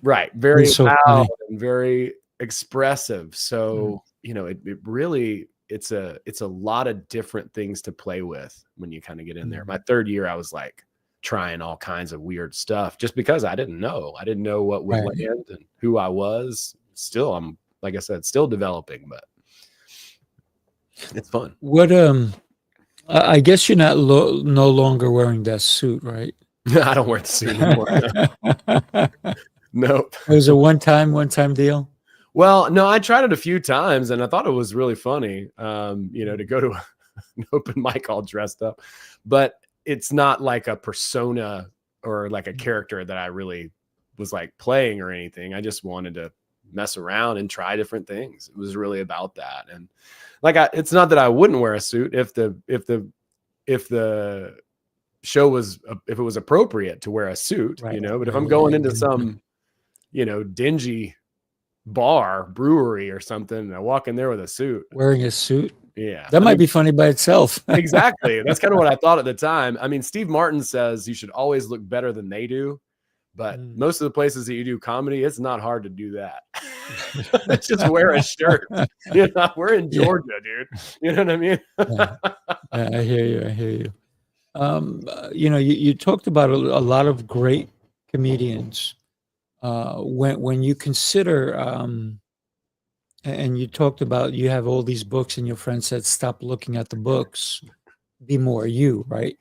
right, very so loud funny. and very expressive. So it really it's a lot of different things to play with when you kind of get in there. My third year, I was like trying all kinds of weird stuff just because I didn't know what would land and who I was. Still, I'm, like I said, still developing, but it's fun. What I guess you're not no longer wearing that suit, right? I don't wear the suit anymore. No. Nope. It was a one-time deal. Well, no, I tried it a few times and I thought it was really funny, to go to an open mic all dressed up, but it's not like a persona or like a character that I really was like playing or anything. I just wanted to mess around and try different things. It was really about that. And like, it's not that I wouldn't wear a suit if the show was, if it was appropriate to wear a suit, but if I'm going into some, dingy bar, brewery or something, and I walk in there with a suit, Wearing a suit, yeah, that might be funny by itself. Exactly. That's kind of what I thought at the time. I mean, Steve Martin says you should always look better than they do, but most of the places that you do comedy, it's not hard to do that. Just wear a shirt. We're in Georgia, dude. You know what I mean? I hear you. You talked about a lot of great comedians. When you consider, and you talked about, you have all these books and your friend said, stop looking at the books, be more you, right?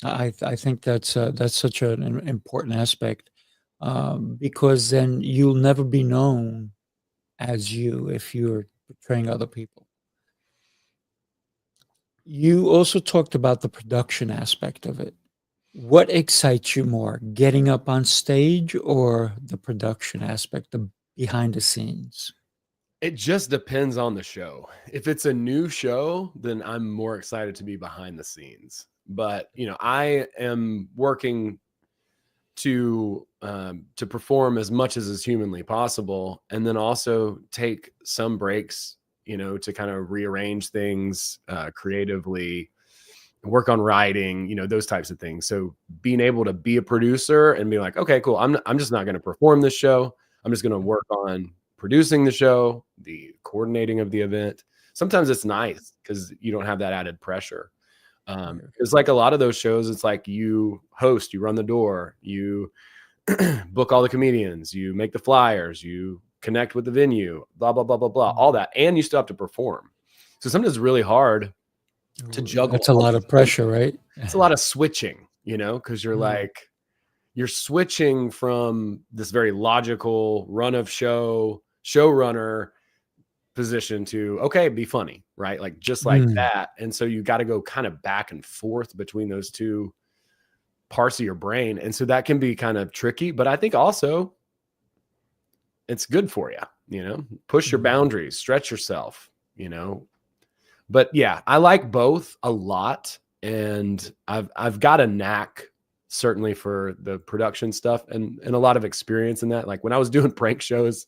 I think that's such an important aspect, because then you'll never be known as you if you're portraying other people. You also talked about the production aspect of it. What excites you more, getting up on stage or the production aspect, the behind the scenes? It just depends on the show. If it's a new show, then I'm more excited to be behind the scenes. But, I am working to perform as much as is humanly possible, and then also take some breaks, to kind of rearrange things creatively, work on writing, those types of things. So being able to be a producer and be like, okay, cool, I'm just not going to perform this show. I'm just going to work on producing the show, the coordinating of the event. Sometimes it's nice because you don't have that added pressure. It's like a lot of those shows, it's like you host, you run the door, you book all the comedians, you make the flyers, you connect with the venue, blah, blah, blah, blah, blah, all that. And you still have to perform. So sometimes it's really hard to juggle. That's a lot of pressure, right? It's a lot of switching, because you're like, you're switching from this very logical run of showrunner position to, okay, be funny, right? Like just like that. And so you got to go kind of back and forth between those two parts of your brain. And so that can be kind of tricky, but I think also it's good for you, push your boundaries, stretch yourself, but yeah, I like both a lot. And I've got a knack certainly for the production stuff and a lot of experience in that. Like when I was doing prank shows,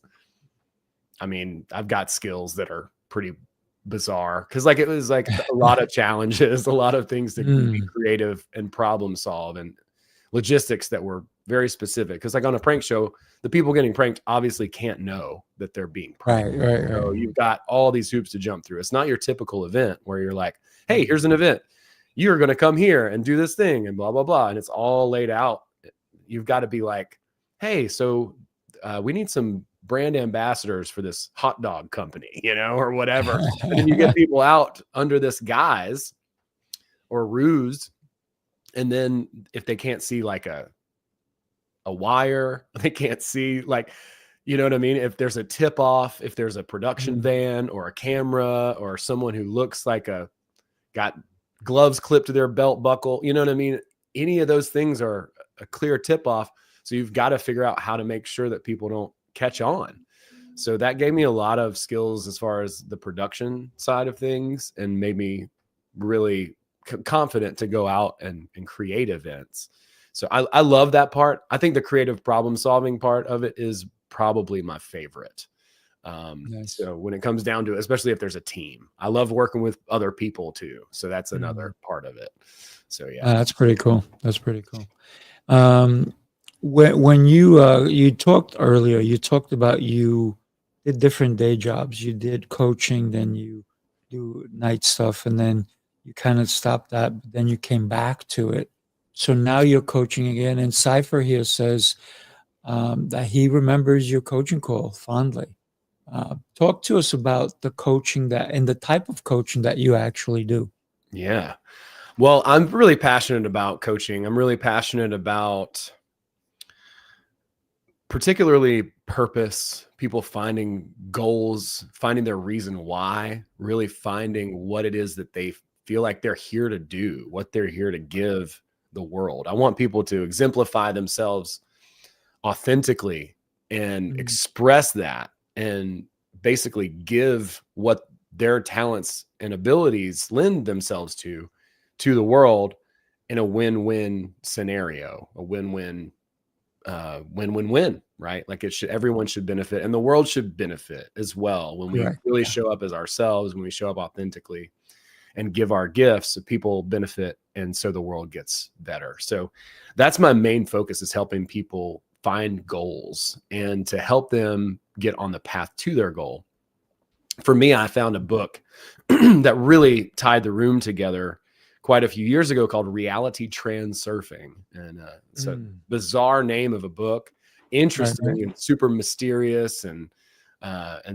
I mean, I've got skills that are pretty bizarre because like it was like a lot of challenges, a lot of things to be creative and problem solve and logistics that were very specific. Because like on a prank show, the people getting pranked obviously can't know that they're being pranked. Right. So you've got all these hoops to jump through. It's not your typical event where you're like, hey, here's an event. You're going to come here and do this thing and blah, blah, blah. And it's all laid out. You've got to be like, hey, so we need some brand ambassadors for this hot dog company, or whatever. And then you get people out under this guise or ruse. And then if they can't see like a wire, they can't see like, you know what I mean? If there's a tip off, if there's a production van or a camera or someone who looks like got gloves clipped to their belt buckle, you know what I mean? Any of those things are a clear tip off. So you've got to figure out how to make sure that people don't catch on. So that gave me a lot of skills as far as the production side of things and made me really confident to go out and create events. So I love that part. I think the creative problem solving part of it is probably my favorite. Nice. So when it comes down to it, especially if there's a team, I love working with other people too. So that's another part of it. So yeah, that's pretty cool. That's pretty cool. When you talked earlier, you talked about you did different day jobs. You did coaching, then you do night stuff, and then you kind of stopped that, but then you came back to it. So now you're coaching again. And Cypher here says that he remembers your coaching call fondly. Talk to us about the coaching and the type of coaching that you actually do. Yeah. Well, I'm really passionate about coaching. I'm really passionate about particularly purpose, people finding goals, finding their reason why, really finding what it is that they feel like they're here to do, what they're here to give the world. I want people to exemplify themselves authentically and express that and basically give what their talents and abilities lend themselves to the world in a win-win scenario, a win-win, win-win-win, right? Like everyone should benefit and the world should benefit as well when we really show up as ourselves, when we show up authentically and give our gifts, so people benefit and so the world gets better. So that's my main focus, is helping people find goals and to help them get on the path to their goal. For me, I found a book that really tied the room together quite a few years ago called Reality Transurfing. And it's a bizarre name of a book, interesting and super mysterious and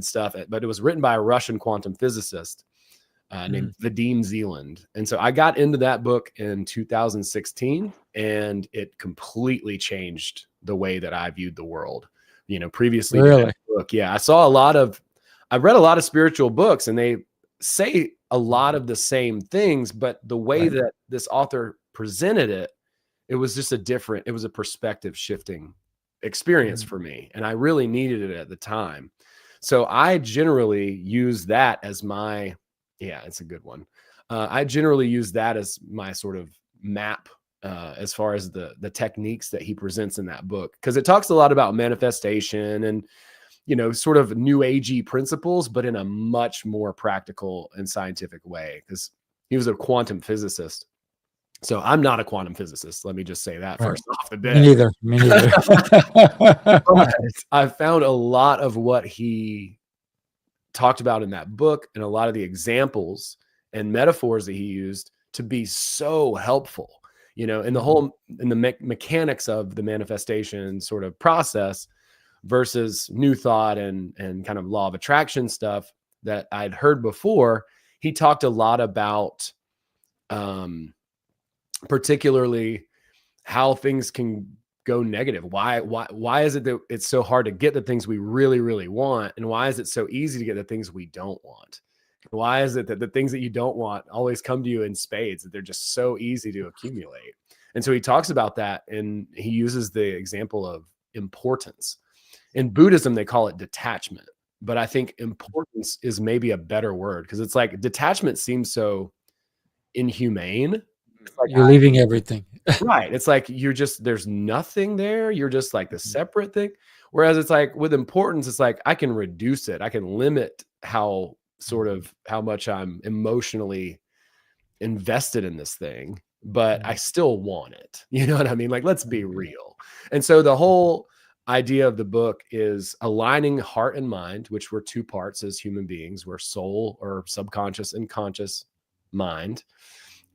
stuff. But it was written by a Russian quantum physicist. named Vadim Zealand. And so I got into that book in 2016, and it completely changed the way that I viewed the world. Previously, Really? that book, yeah, I read a lot of spiritual books, and they say a lot of the same things, but the way that this author presented it, it was just it was a perspective shifting experience for me. And I really needed it at the time. So I generally use that as it's a good one. I generally use that as my sort of map as far as the techniques that he presents in that book, because it talks a lot about manifestation and sort of new agey principles, but in a much more practical and scientific way, because he was a quantum physicist. So I'm not a quantum physicist. Let me just say that first off the bat. Me neither. But I found a lot of what he talked about in that book and a lot of the examples and metaphors that he used to be so helpful, in the mechanics of the manifestation sort of process versus new thought and kind of law of attraction stuff that I'd heard before. He talked a lot about particularly how things can go negative. Why is it that it's so hard to get the things we really, really want? And why is it so easy to get the things we don't want? Why is it that the things that you don't want always come to you in spades, that they're just so easy to accumulate? And so he talks about that, and he uses the example of importance. In Buddhism, they call it detachment, but I think importance is maybe a better word, because it's like detachment seems so inhumane. Like you're leaving everything. Right. It's like there's nothing there. You're just like the separate thing. Whereas it's like with importance, it's like I can reduce it. I can limit how much I'm emotionally invested in this thing, but I still want it. You know what I mean? Like, let's be real. And so the whole idea of the book is aligning heart and mind, which we're two parts as human beings. We're soul, or subconscious and conscious mind.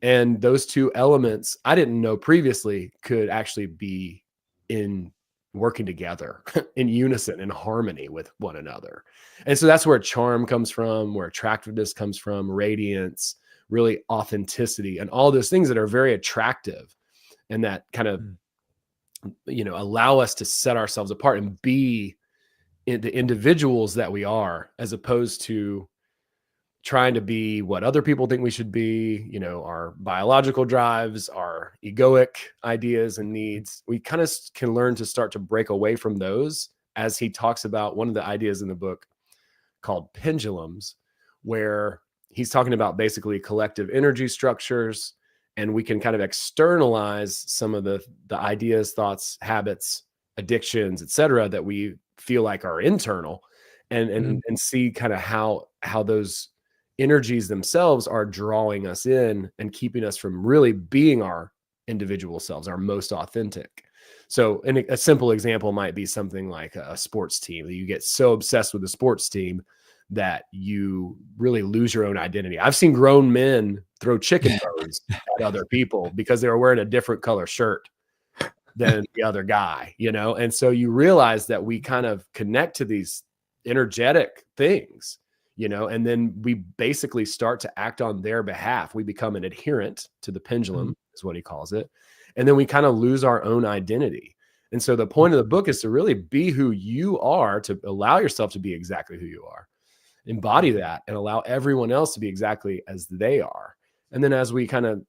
And those two elements, I didn't know previously, could actually be in working together in unison, in harmony with one another. And so that's where charm comes from, where attractiveness comes from, radiance, really authenticity, and all those things that are very attractive and that kind of, allow us to set ourselves apart and be the individuals that we are, as opposed to trying to be what other people think we should be, our biological drives, our egoic ideas and needs. We kind of can learn to start to break away from those, as he talks about one of the ideas in the book called pendulums, where he's talking about basically collective energy structures, and we can kind of externalize some of the ideas, thoughts, habits, addictions, etc., that we feel like are internal, and see kind of how those energies themselves are drawing us in and keeping us from really being our individual selves, our most authentic. So a simple example might be something like a sports team. You get so obsessed with the sports team that you really lose your own identity. I've seen grown men throw chicken bones at other people because they were wearing a different color shirt than the other guy, And so you realize that we kind of connect to these energetic things, and then we basically start to act on their behalf. We become an adherent to the pendulum, is what he calls it. And then we kind of lose our own identity. And so the point of the book is to really be who you are, to allow yourself to be exactly who you are, embody that, and allow everyone else to be exactly as they are. And then as we kind of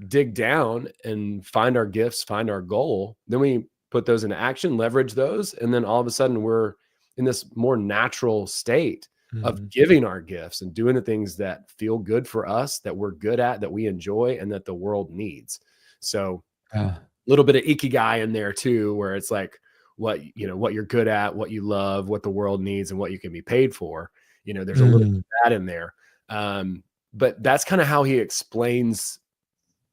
dig down and find our gifts, find our goal, then we put those into action, leverage those. And then all of a sudden we're in this more natural state of giving our gifts and doing the things that feel good for us, that we're good at, that we enjoy, and that the world needs. So a little bit of ikigai in there too, where it's like what you're good at, what you love, what the world needs, and what you can be paid for. There's a little bit of that in there. But that's kind of how he explains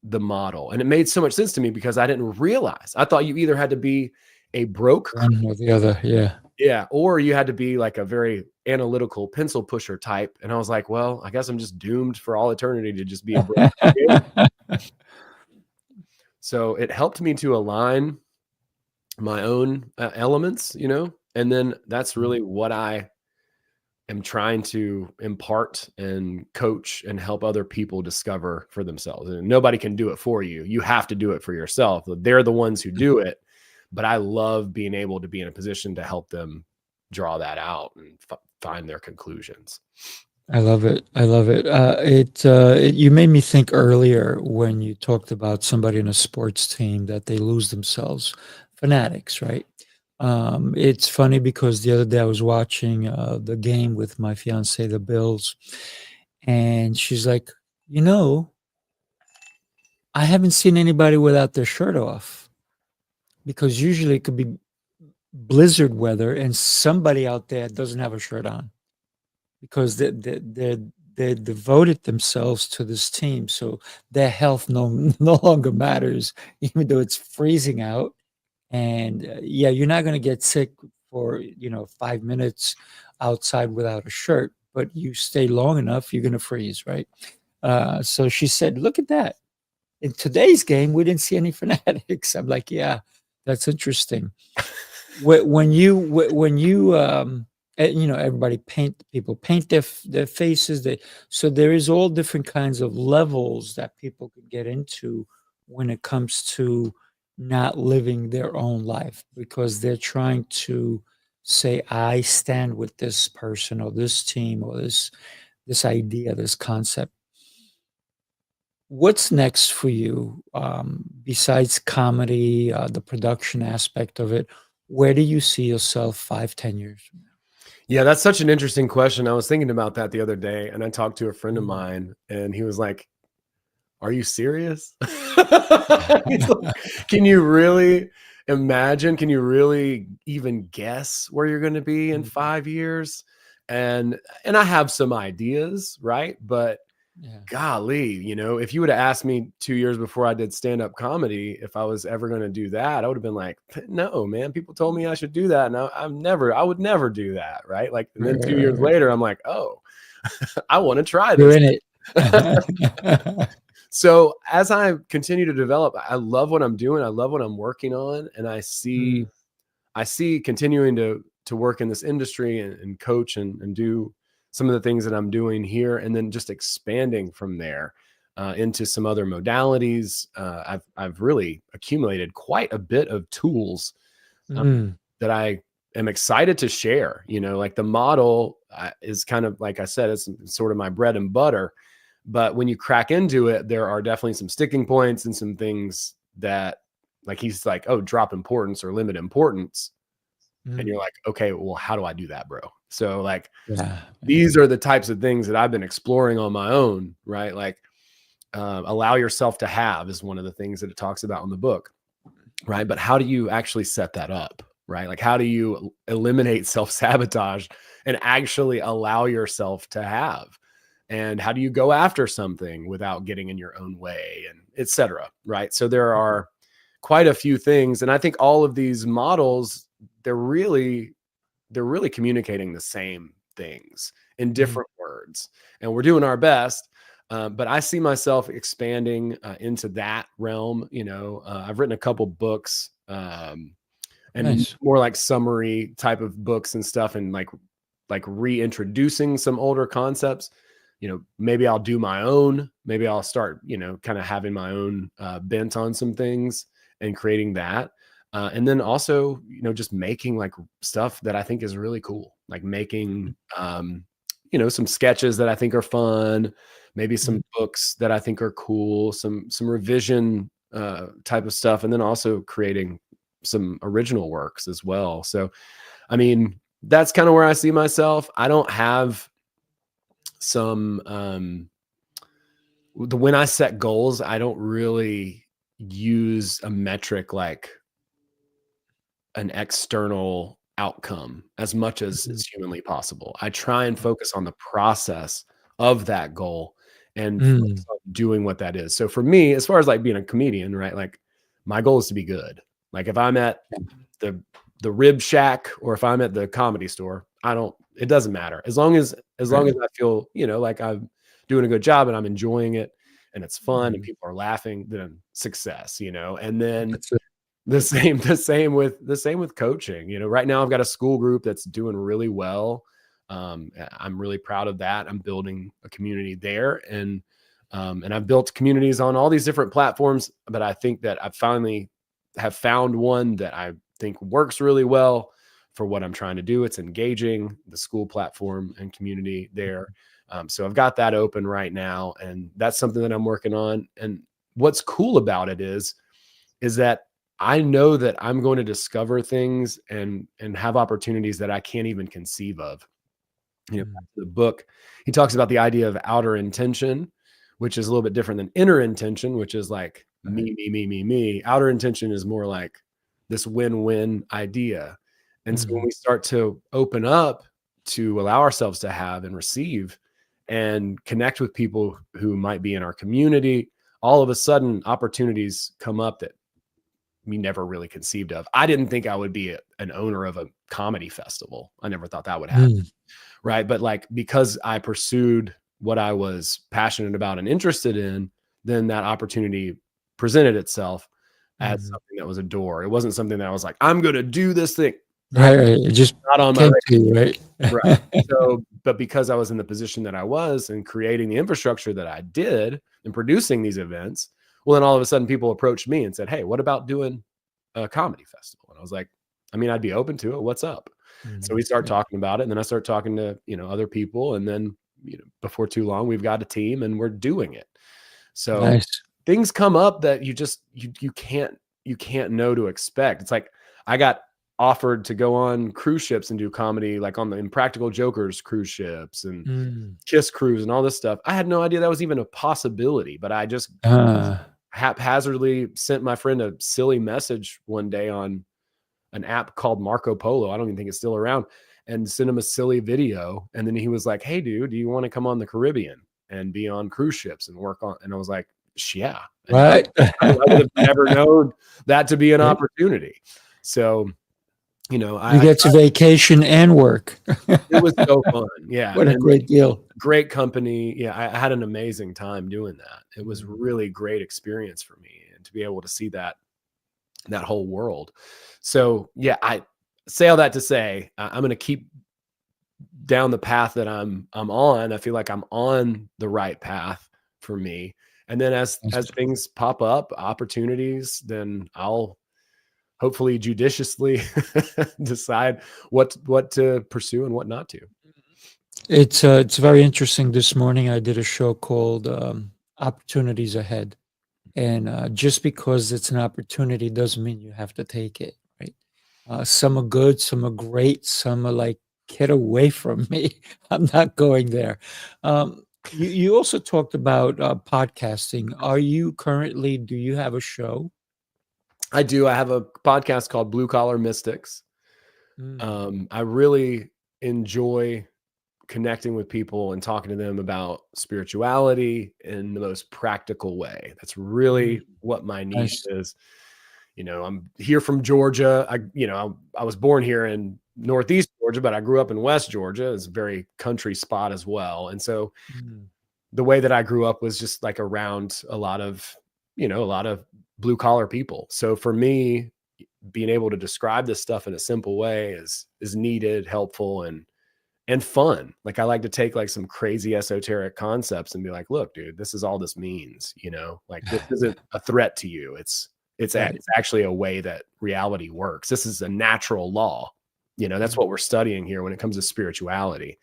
the model. And it made so much sense to me because I didn't realize. I thought you either had to be a broke one or the other. Yeah. Or you had to be like a very analytical pencil pusher type. And I was like, well, I guess I'm just doomed for all eternity to just be a broke. So it helped me to align my own elements, and then that's really what I am trying to impart and coach and help other people discover for themselves. And nobody can do it for you. You have to do it for yourself. They're the ones who do it. But I love being able to be in a position to help them draw that out and find their conclusions. I love it. I love it. You made me think earlier when you talked about somebody in a sports team that they lose themselves, fanatics, right? It's funny because the other day I was watching the game with my fiance, the Bills, and she's like, I haven't seen anybody without their shirt off, because usually it could be blizzard weather and somebody out there doesn't have a shirt on, because they devoted themselves to this team, so their health no longer matters, even though it's freezing out. And yeah, you're not going to get sick for 5 minutes outside without a shirt, but you stay long enough, you're going to freeze, right? So she said, "Look at that! In today's game, we didn't see any fanatics." I'm like, "Yeah, that's interesting." Everybody people paint their faces. So there is all different kinds of levels that people can get into when it comes to not living their own life, because they're trying to say, I stand with this person or this team or this idea, this concept. What's next for you, besides comedy, the production aspect of it? Where do you see yourself 5-10 years from now? Yeah, that's such an interesting question. I was thinking about that the other day, and I talked to a friend of mine, and he was like, "Are you serious?" He's like, "Can you really imagine? Can you really even guess where you're going to be in 5 years?" And I have some ideas, right? But Yeah. golly, if you would have asked me 2 years before I did stand-up comedy if I was ever going to do that, I would have been like, "No, man, people told me I should do that, and I would never do that," right? Like, and then 2 years Right. later, I'm like, "Oh, I want to try You're this." in it. So as I continue to develop, I love what I'm doing. I love what I'm working on, and I see continuing to work in this industry and coach and do some of the things that I'm doing here, and then just expanding from there into some other modalities. I've really accumulated quite a bit of tools that I am excited to share. Like the model is kind of, like I said, it's sort of my bread and butter. But when you crack into it, there are definitely some sticking points and some things that, like, he's like, "Oh, drop importance or limit importance." And you're like, "Okay, well, how do I do that, bro?" So like, these are the types of things that I've been exploring on my own, right? Like, allow yourself to have is one of the things that it talks about in the book, right? But how do you actually set that up, right? Like, how do you eliminate self-sabotage and actually allow yourself to have? And how do you go after something without getting in your own way, and et cetera, right? So there are quite a few things. And I think all of these models, they're really communicating the same things in different words. And we're doing our best. But I see myself expanding into that realm. I've written a couple books, and Nice. more like summary type of books and stuff, and like reintroducing some older concepts. Maybe I'll do my own, maybe I'll start, kind of having my own bent on some things and creating that. And then also, just making like stuff that I think is really cool, like making, some sketches that I think are fun, maybe some books that I think are cool, some revision type of stuff, and then also creating some original works as well. So, I mean, that's kind of where I see myself. I don't have when I set goals, I don't really use a metric like an external outcome as much as is humanly possible. I try and focus on the process of that goal and focus on doing what that is. So for me, as far as like being a comedian, right? Like, my goal is to be good. Like, if I'm at the Rib Shack or if I'm at the Comedy Store, it doesn't matter. As long as I feel, like I'm doing a good job and I'm enjoying it and it's fun and people are laughing, then success, and then the same with coaching. Right now I've got a school group that's doing really well. I'm really proud of that. I'm building a community there, and I've built communities on all these different platforms, but I think that I finally have found one that I think works really well for what I'm trying to do. It's engaging the school platform and community there. So I've got that open right now, and that's something that I'm working on. And what's cool about it is that I know that I'm going to discover things and have opportunities that I can't even conceive of. The book, he talks about the idea of outer intention, which is a little bit different than inner intention, which is like me. Outer intention is more like this win-win idea. And so when we start to open up to allow ourselves to have and receive and connect with people who might be in our community, all of a sudden opportunities come up that we never really conceived of. I didn't think I would be an owner of a comedy festival. I never thought that would happen. Right. But like, because I pursued what I was passionate about and interested in, then that opportunity presented itself as something that was a door. It wasn't something that I was like, I'm going to do this thing. Right. It just not on my came to you, right? Right. So, but because I was in the position that I was and creating the infrastructure that I did and producing these events, well, then all of a sudden people approached me and said, hey, what about doing a comedy festival? And I was like, I mean, I'd be open to it. What's up? So we start talking about it, and then I start talking to, other people. And then, before too long, we've got a team and we're doing it. So nice. Things come up that you can't know to expect. It's like, I got offered to go on cruise ships and do comedy, like on the Impractical Jokers cruise ships and Kiss Cruise and all this stuff. I had no idea that was even a possibility, but I just haphazardly sent my friend a silly message one day on an app called Marco Polo. I don't even think it's still around, and sent him a silly video. And then he was like, hey dude, do you want to come on the Caribbean and be on cruise ships and work on? And I was like, yeah. Right. I would have never known that to be an opportunity. So, you get to vacation and work. It was so fun. Yeah. What a great deal. Great company. Yeah. I had an amazing time doing that. It was really great experience for me, and to be able to see that whole world. So yeah, I say all that to say, I'm going to keep down the path that I'm on. I feel like I'm on the right path for me. And then as things pop up, opportunities, then I'll hopefully judiciously decide what to pursue and what not to. It's very interesting. This morning I did a show called Opportunities Ahead. And just because it's an opportunity doesn't mean you have to take it, right? Some are good, some are great, some are like, get away from me. I'm not going there. You also talked about podcasting. Do you have a show? I do. I have a podcast called Blue Collar Mystics. I really enjoy connecting with people and talking to them about spirituality in the most practical way. That's really what my niche is. I'm here from Georgia. I was born here in Northeast Georgia, but I grew up in West Georgia. It's a very country spot as well. And so the way that I grew up was just like around a lot of blue collar people. So for me, being able to describe this stuff in a simple way is needed, helpful, and fun. Like, I like to take like some crazy esoteric concepts and be like, look, dude, this is all this means, like, this isn't a threat to you. It's actually a way that reality works. This is a natural law. That's what we're studying here when it comes to spirituality,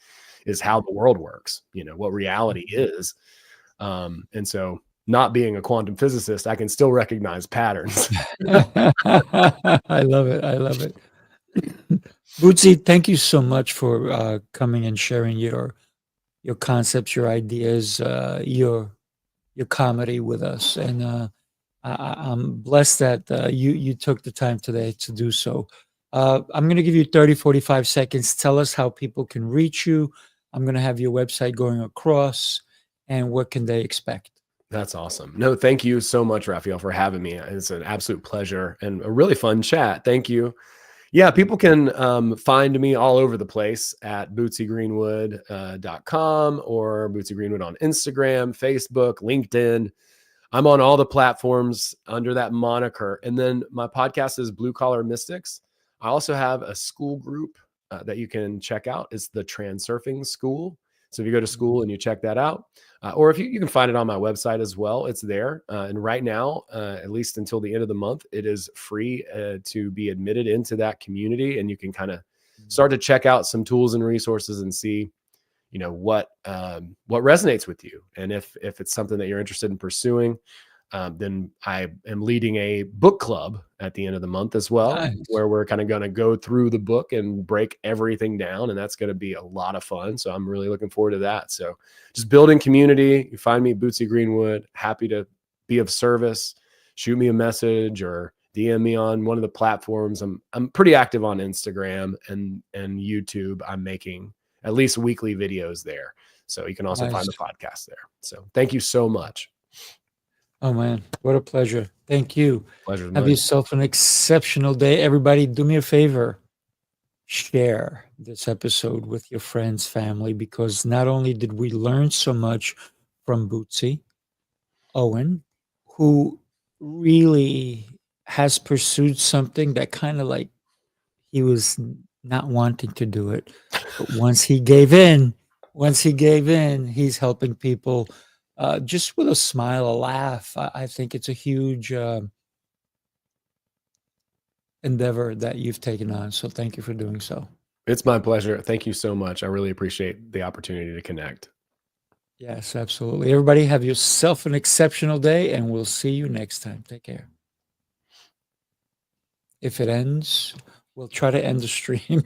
is how the world works, what reality is. And so, not being a quantum physicist, I can still recognize patterns. I love it. Bootsy, thank you so much for coming and sharing your concepts, your ideas, your comedy with us. And I'm blessed that you took the time today to do so. I'm going to give you 30, 45 seconds. Tell us how people can reach you. I'm going to have your website going across, and what can they expect? That's awesome. No, thank you so much, Rafael, for having me. It's an absolute pleasure and a really fun chat. Thank you. Yeah, people can find me all over the place at bootsygreenwood.com or Bootsy Greenwood on Instagram, Facebook, LinkedIn. I'm on all the platforms under that moniker. And then my podcast is Blue Collar Mystics. I also have a school group that you can check out is the Transurfing School. So if you go to school and you check that out, or if you can find it on my website as well, it's there. And right now, at least until the end of the month, it is free to be admitted into that community. And you can kind of start to check out some tools and resources and see, what resonates with you. And if it's something that you're interested in pursuing, then I am leading a book club at the end of the month as well, Nice. where we're kind of going to go through the book and break everything down. And that's going to be a lot of fun. So I'm really looking forward to that. So just building community. You find me, Bootsy Greenwood, happy to be of service. Shoot me a message or DM me on one of the platforms. I'm pretty active on Instagram and YouTube. I'm making at least weekly videos there. So you can also find the podcast there. So thank you so much. Oh, man, what a pleasure. Thank you. Pleasure. Have yourself an exceptional day. Everybody, do me a favor. Share this episode with your friends, family, because not only did we learn so much from Bootsy, Owen, who really has pursued something that kind of like he was not wanting to do it. But once he gave in, he's helping people just with a smile, a laugh. I think it's a huge endeavor that you've taken on. So thank you for doing so. It's my pleasure. Thank you so much. I really appreciate the opportunity to connect. Yes, absolutely. Everybody have yourself an exceptional day, and we'll see you next time. Take care. If it ends, we'll try to end the stream.